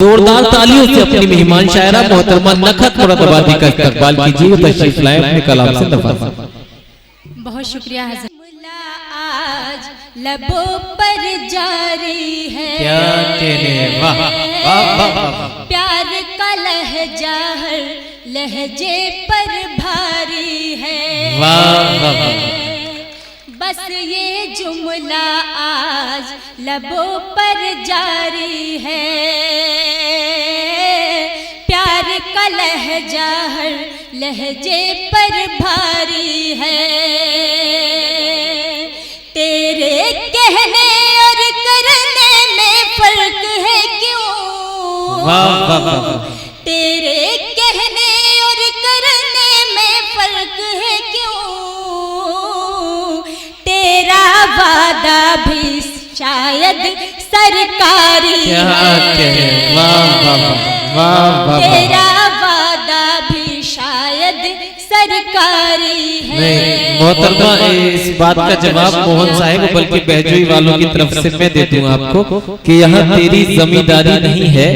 जोरदार तालियों से अपनी मेहमान शायरा मोहतरमा नखत मुरादाबादी का इस्तकबाल कीजिए। तशरीफ लाए अपने कलाम से नवाज़ें। बहुत शुक्रिया हज़रत। आज लबों पर जारी है क्या कहने, वाह वाह वाह। प्यार का लहजा हर लहजे पर भारी है। वाह वाह। बस ये जुमला आज लबों पर जारी है, प्यार का लहजा हर लहजे पर भारी है। तेरे कहने और करने में फर्क है क्यों? वाह वाह वाह। तेरे कहने और करने में फर्क है क्यों? तेरा वादा भी शायद सरकारी है। वाह वाह वाह वाह। तेरा वादा भी शायद सरकारी है। मोहतरमा इस बात का जवाब मोहन साहब बल्कि बहजोई वालों की तरफ से मैं दे दूं आपको कि यहाँ तेरी जमींदारी नहीं है,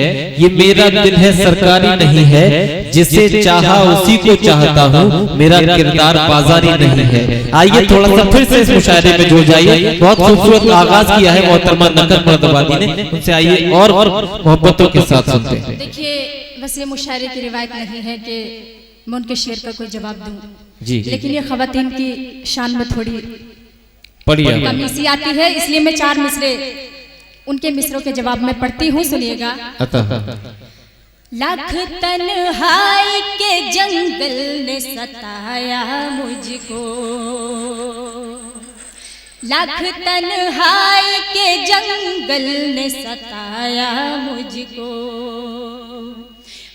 ये मेरा दिल है सरकारी नहीं है। जिसे चाहा उसी को चाहता हूँ, मेरा किरदार बाजारी नहीं है। आइए थोड़ा सा फिर से इस मुशायरे में जुड़ जाइए। बहुत खूबसूरत आगाज किया है मोहतरमा नखत मुरादाबादी ने, उनसे आइए और मोहब्बतों के साथ सुनते हैं। देखिए बस ये मुशायरे की रिवायत नहीं है कि मैं उनके शेर का कोई जवाब दूं जी, लेकिन ये खवातीन की शान में थोड़ी पढ़िए। कमी सी आती है, इसलिए मैं 4 मिसरे उनके मिसरों के जवाब में पढ़ती हूँ, सुनिएगा। लाख तन्हाई के जंगल ने सताया मुझको, लाख तन्हाई के जंगल ने सताया मुझको।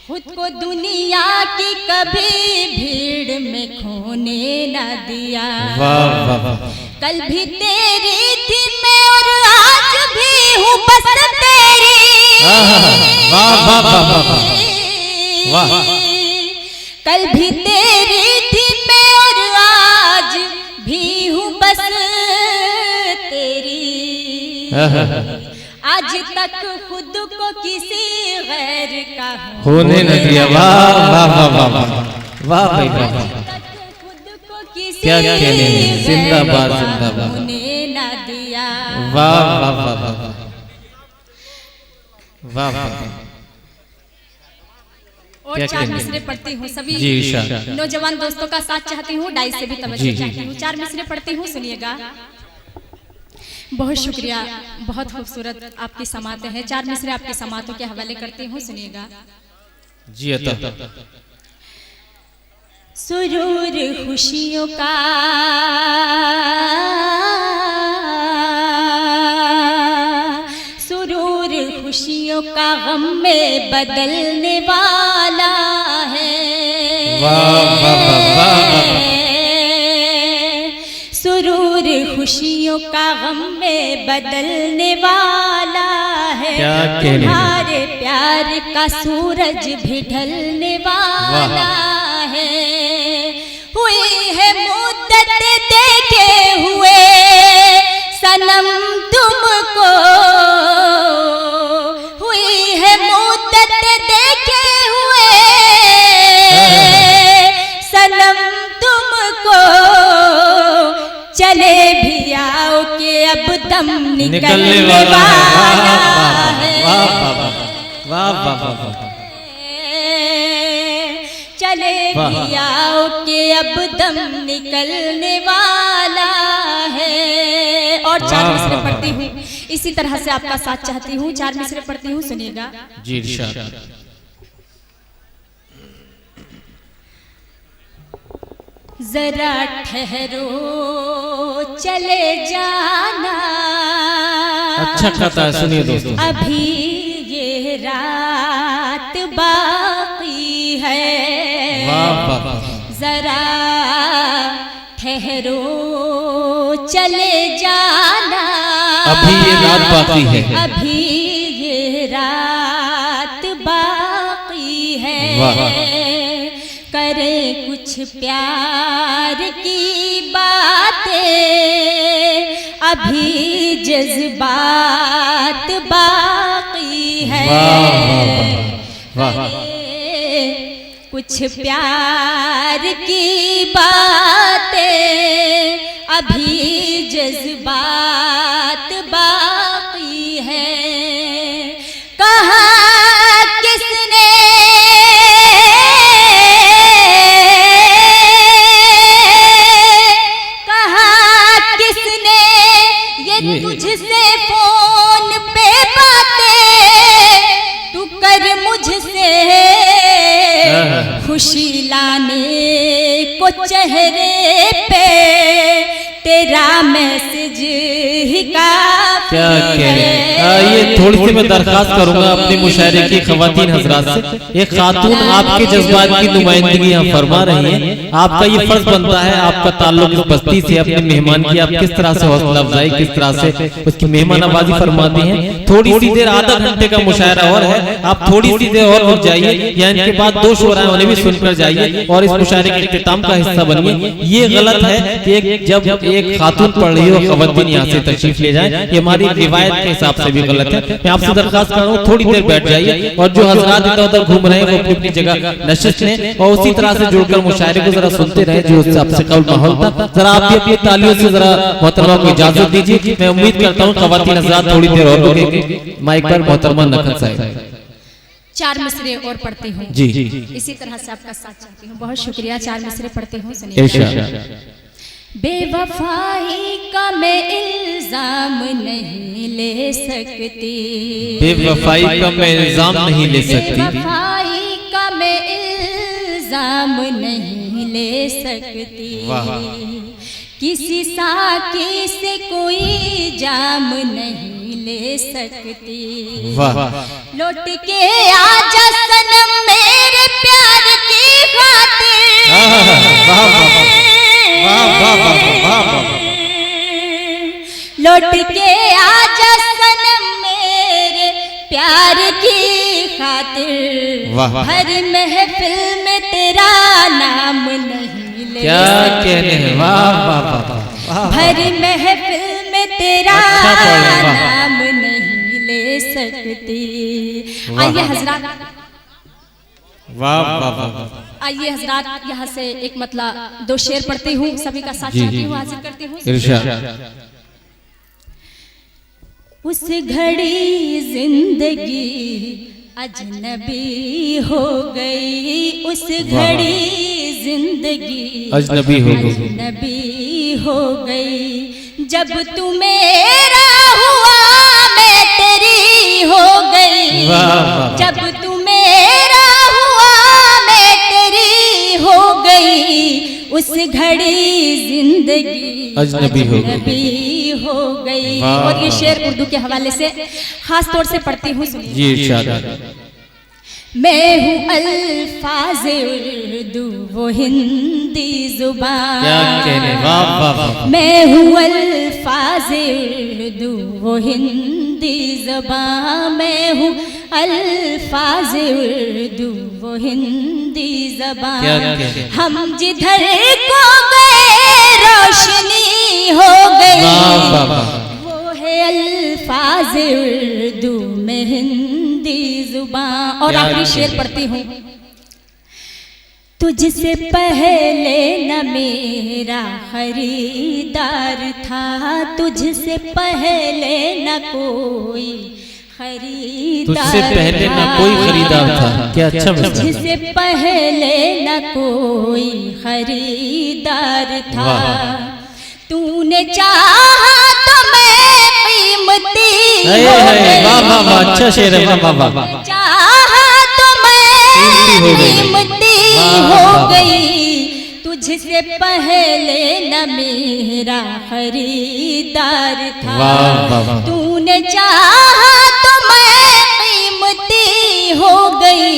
खुद को दुनिया की कभी भीड़ में खोने न दिया। वाह वाह वाह। कल भी तेरी थी मैं और आज भी हूँ बस तेरी। वाह वाह वाह वाह। कल भी तेरी थी मैं और आज भी हूँ बस तेरी। आज तक खुद को किसी गैर का होने न दिया। वाह वाह वाह वाह वाह भाई वाह। खुद को किसी क्या कहने, जिंदाबाद जिंदाबाद। होने न दिया। वाह वाह वाह वाह वाह वाह। और 4 मिसरे पढ़ती हूँ, सभी जी ईशा। नौजवान दोस्तों का साथ चाहती हूँ, डाई से भी तवज्जो चाहती हूँ। 4 मिसरे पढ़ती हूँ, सुनिएगा। बहुत शुक्रिया, बहुत खूबसूरत आपकी समातें हैं। 4 मिसरे आपकी समातों के हवाले करती हूँ, सुनिएगा। जी अता। सुरूर खुशियों का सुरूर खुशियों का गम में बदलने वाला है। वाह वाह वाह। सुरूर खुशियों का गम में बदलने वाला है। तुम्हारे प्यार का सूरज भी ढलने वाला है। हुई है मुद्दत देखे हुए सनम तुमको, हुई है मुद्दत देखे हुए सनम तुमको। चले भी आओ के अब दम निकलने वाला है। वाह वाह वाह। चले भी आओ के अब दम निकलने वाला है। और 4 मिसरे पढ़ती हूँ, इसी तरह से आपका साथ चाहती हूँ। 4 मिसरे पढ़ती हूँ, सुनिएगा। जी इरशाद। जरा ठहरो चले जाना, अच्छा खाता है, सुनिए दोस्तों। अभी ये रात बाकी है। वाह वाह। जरा ठहरो चले जाना, अभी ये रात बाकी है। अभी ये रात बाकी है। वाह। करे कुछ प्यार की बातें, अभी जज्बात बाकी है। वाह, वाह, वाह। अरे कुछ प्यार की बातें अभी जज्बात बाकी है। कहाँ किसने ये तुझसे फोन पे बातें तू कर मुझसे खुशी लाने को चेहरे पे तेरा मैसेज ही काफी क्या कह रहे हैं। है। ये थोड़ी सी मैं दरखास्त करूंगा अपने मुशायरे की खवातीन हजरात से। एक खातून आपके जज्बात की नुमाइंदगी यहाँ फरमा रही है। आपका ये फर्ज बनता है, आपका ताल्लुक इस बस्ती से, अपने मेहमान की आप किस तरह से हौसला अफजाई, किस तरह से उसकी मेहमान नवाजी फरमाती हैं। थोड़ी सी देर, आधा घंटे का मुशायरा और है, आप थोड़ी सी देर और रुक जाइए या इनके बाद दो शोराएं उन्हें भी सुनकर जाइए और इस मुशायरे के इख्तिताम का हिस्सा बनिए। ये गलत है कि जब एक खातून पढ़ रही हो खवातीन यहाँ से तशरीफ ले जाए, ये हमारी रिवायत के हिसाब से भी गलत है। मैं आपसे दरखास्त कर रहा हूँ थोड़ी देर बैठ जाइए और जो हजरात इधर उधर घूम रहे हैं वो अपनी अपनी जगह नशिस्त लें और उसी तरह से जुड़कर मुशायरे को जरा सुनते रहे जो उससे आपसे कल माहौल था। जरा आप भी अपनी तालियों से जरा मोहतरमा को इजाजत दीजिए। मैं उम्मीद करता हूँ खवातीन हजरात थोड़ी देर और रुकेंगे। माइक पर मोहतरमा नखत साहिब। 4 मिसरे और पढ़ती हूँ जी। इसी तरह से आपका साथ चाहती हूँ। बहुत शुक्रिया। 4 मिसरे पढ़ती हूँ, इरशाद। सुनिए। बेवफाई का मैं इल्जाम नहीं ले सकती, बेवफाई का मैं इल्जाम नहीं ले सकती, बेवफाई का मैं इल्जाम नहीं ले सकती, किसी साकी से कोई जाम नहीं ले सकती। लौट के आजा सनम मेरे प्यार की खातिर, लौट के आजा सनम मेरे प्यार की खातिर, हर महफिल में तेरा नाम नहीं ले क्या कहने हैं। वाह वाह वाह। हर महफिल में तेरा नाम नहीं ले सकती। आइए हजरात, वाह वाह वाह। आइए हजरात, यहाँ से एक मतलब 2 शेर पढ़ती हूँ, सभी का साथ चाहती हूँ, हाजिर करती हूँ। इरशाद। उस घड़ी जिंदगी अजनबी हो गई, उस घड़ी जिंदगी अजनबी हो गई, अजनबी हो गई। जब तू मेरा हुआ मैं तेरी हो गई, जब तू मेरा हुआ मैं तेरी हो गई। उस घड़ी जिंदगी अजनबी हो गई। और ये शेर उर्दू के हवाले से खास तौर से पढ़ती हूँ, सुनिए। जी इरशाद। मैं हूँ अल्फाज उर्दू वो हिंदी जुबान, क्या कहने। वाह वाह वाह। मैं हूँ अल्फाज उर्दू वो हिंदी जुबान, मैं हूँ अल्फाज उर्दू वो हिंदी जुबान। हम जिधर को गए रोशनी हो गई, वो है अल्फाज उर्दू में हिंदी जुबान। और आखिरी शेर पढ़ती हूँ। तुझसे पहले न मेरा खरीदार था, तुझसे पहले न कोई खरीदार, तुझसे पहले न कोई खरीदार था। क्या अच्छा। तुझसे पहले न कोई खरीदार था, तूने चाहा तो मैं कीमती हो गई। वाह वाह वाह। अच्छा शेर है। वाह वाह वाह। चाहा तो मैं कीमती हो गई, तुझसे पहले न मेरा खरीदार था, तूने चाहा तो मैं कीमती हो गई।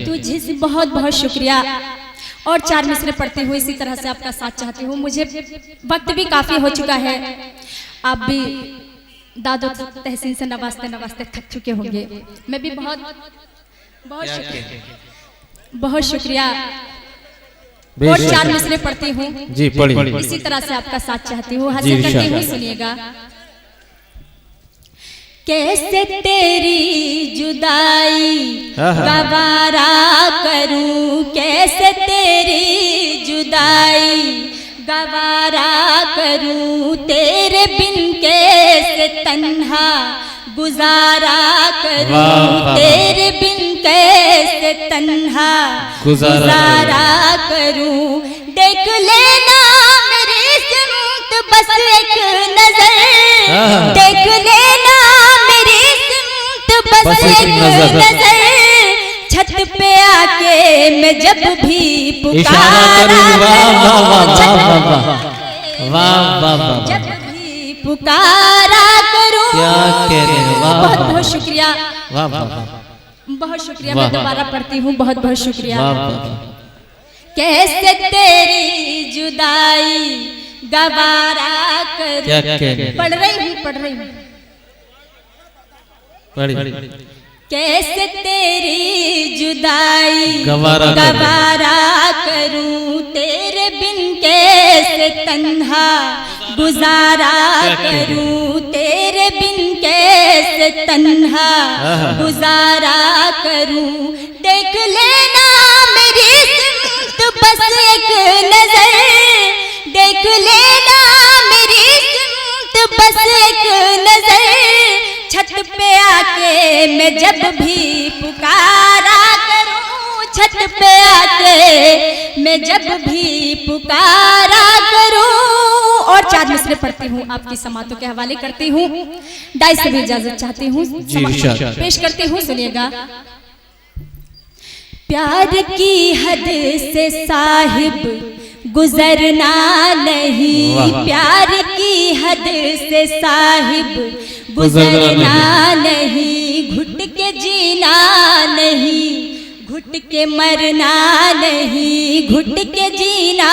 तुझसे बहुत बहुत शुक्रिया। और 4 मिसरे पढ़ते हुए इसी तरह से आपका साथ चाहती हूँ। मुझे वक्त भी काफी हो चुका है, आप भी दादो तहसीन से नवाजते नवाजते थक चुके होंगे। मैं भी बहुत शुक्रिया। और 4 मिसरे पढ़ती हूँ जी, पढ़िए। इसी तरह से आपका साथ चाहती हूँ, हाजिर करती हूँ, सुनिएगा। कैसे तेरी जुदाई गवारा करूं, कैसे तेरी जुदाई गवारा करूं, तेरे बिन कैसे तन्हा गुजारा करूं, तेरे बिन कैसे तन्हा गुजारा करूं। देख लेना मेरी सिमत बस एक नजर, देख लेना मेरी सिमत बस एक नजर, छत पे आके मैं जब भी पुकारा करूं, जब भी पुकारा करूं। बहुत बहुत शुक्रिया, बहुत शुक्रिया। मैं दोबारा पढ़ती हूँ, बहुत बहुत शुक्रिया। कैसे तेरी जुदाई गवारा करूं, पढ़ रही हूँ। कैसे तेरी जुदाई गवारा करूं, तेरे बिन कैसे तन्हा गुजारा करूं, तेरे बिन कैसे तन्हा गुजारा करूं। देख लेना मेरी सिमत बस एक नजर, देख लेना मेरी सिमत बस एक नजर, छत पे आके मैं जब भी पुकारा करूं, छत पे आके मैं जब भी पुकारा करूं। और 4 मिसरे पढ़ती हूँ, आपकी समातों के हवाले करती हूँ, डाई से भी इजाजत चाहती हूँ, पेश करती हूँ, सुनिएगा। प्यार की हद से साहिब गुजरना नहीं, प्यार की हद से साहिब गुजरना नहीं, घुट के जीना नहीं, घुट के मरना नहीं, घुट के जीना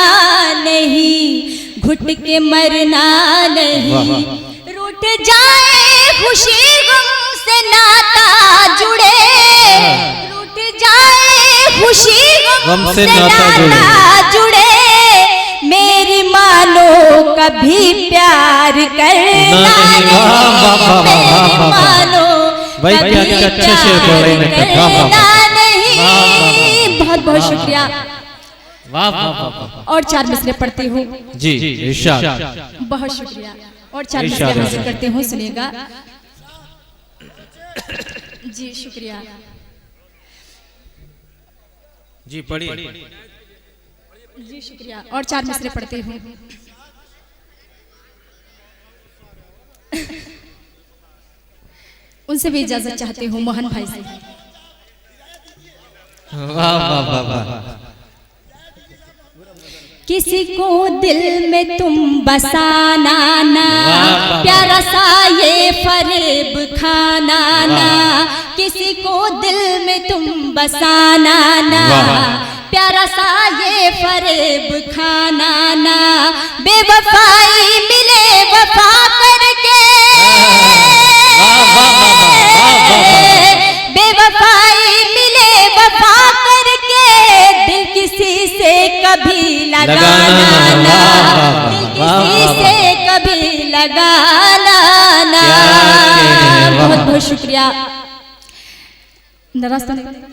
नहीं, घुट के मरना नहीं। रूठ जाए खुशी गम से नाता जुड़े, रूठ जाए खुशी गम से नाता जुड़े, मेरी मानो कभी प्यार करना नहीं, मानो कभी प्यार करना नहीं। बहुत बहुत शुक्रिया। और 4 मिसरे पढ़ती हूँ जी, इरशाद। बहुत शुक्रिया। और 4 मिसरे हासिल करते हूँ, सुनिएगा जी। शुक्रिया जी, पढ़िए जी, शुक्रिया। और 4 मिसरे पढ़ती हूँ। उनसे भी इजाजत चाहती हूँ, मोहन भाई से। वाह वाह वाह वाह। किसी को दिल में तुम बसाना ना, प्यारा सा ये फरेब खाना ना, किसी को दिल में तुम बसाना ना, प्यारा सा ये फरेब खाना ना, बेवफाई मिले वफा करके, बेवफाई मिले वफा करके, दिल किसी से कभी लगाना ना, दिल किसी से कभी लगाना ना। बहुत बहुत शुक्रिया। नाराज तो नहीं?